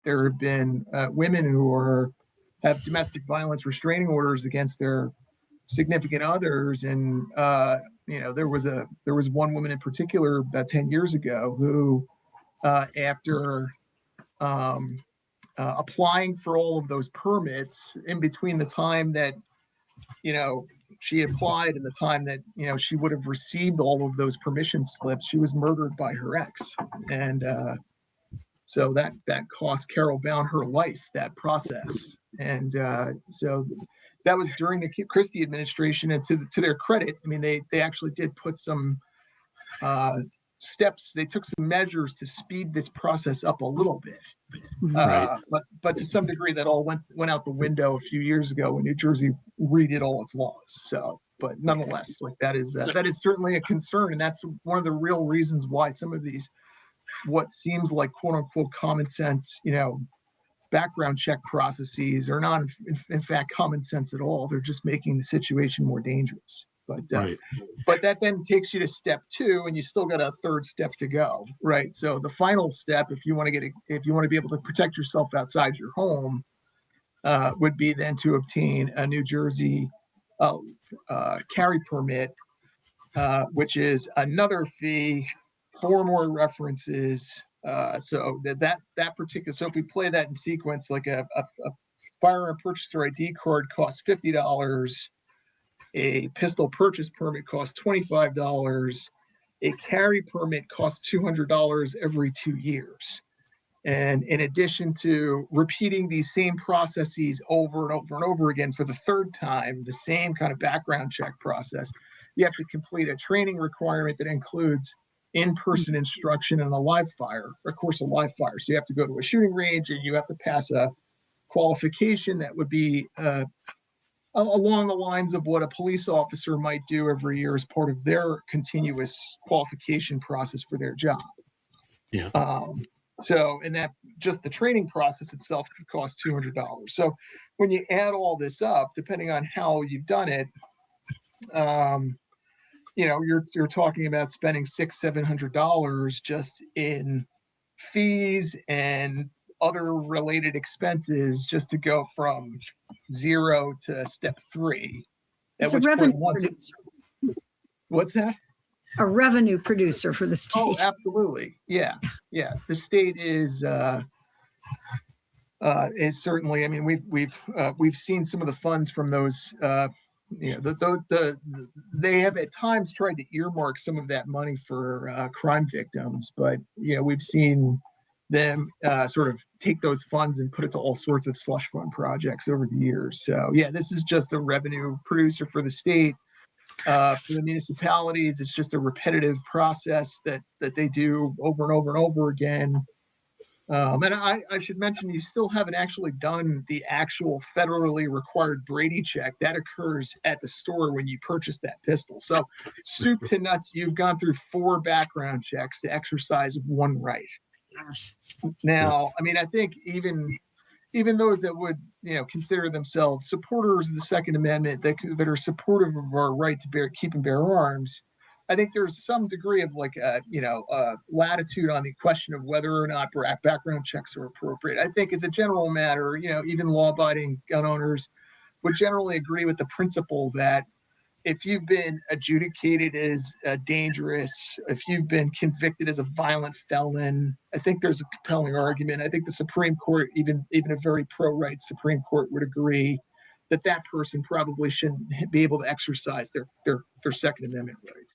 there have been women who have domestic violence restraining orders against their significant others, and there was one woman in particular about 10 years ago who, after applying for all of those permits, in between the time that she applied and the time that she would have received all of those permission slips, she was murdered by her ex, and so that cost Carol Bound her life, that process. And so that was during the Christie administration, and to their credit, I mean, they actually did put some steps. They took some measures to speed this process up a little bit. Right. But to some degree, that all went out the window a few years ago when New Jersey redid all its laws. So, but nonetheless, like that is certainly a concern, and that's one of the real reasons why some of these, what seems like quote unquote common sense, background check processes are not in fact common sense at all. They're just making the situation more dangerous. But that then takes you to step 2, and you still got a third step to go, right? So the final step, if you want to be able to protect yourself outside your home, would be then to obtain a New Jersey carry permit, which is another fee, 4 more references. So that particular, so if we play that in sequence, like a firearm purchaser ID card costs $50. A pistol purchase permit costs $25. A carry permit costs $200 every 2 years. And in addition to repeating these same processes over and over and over again for the third time, the same kind of background check process, you have to complete a training requirement that includes in-person instruction and a live fire, a course of live fire. So you have to go to a shooting range, and you have to pass a qualification that would be along the lines of what a police officer might do every year as part of their continuous qualification process for their job. Yeah. So, and that just the training process itself could cost $200. So when you add all this up, depending on how you've done it, you're talking about spending $600-700 just in fees and other related expenses just to go from 0 to step 3. It's a revenue producer. What's that? A revenue producer for the state. Oh, absolutely. Yeah. The state is certainly. I mean, we've seen some of the funds from those. They have at times tried to earmark some of that money for crime victims, but we've seen them sort of take those funds and put it to all sorts of slush fund projects over the years. So yeah, this is just a revenue producer for the state. For the municipalities, it's just a repetitive process that they do over and over and over again. And I should mention, you still haven't actually done the actual federally required Brady check. That occurs at the store when you purchase that pistol. So soup to nuts, you've gone through 4 background checks to exercise one right. Now, I mean, I think even those that would, consider themselves supporters of the Second Amendment, that are supportive of our right to keep and bear arms, I think there's some degree of latitude on the question of whether or not background checks are appropriate. I think as a general matter, even law-abiding gun owners would generally agree with the principle that if you've been adjudicated as dangerous, if you've been convicted as a violent felon, I think there's a compelling argument. I think the Supreme Court, even a very pro-right Supreme Court, would agree that person probably shouldn't be able to exercise their Second Amendment rights.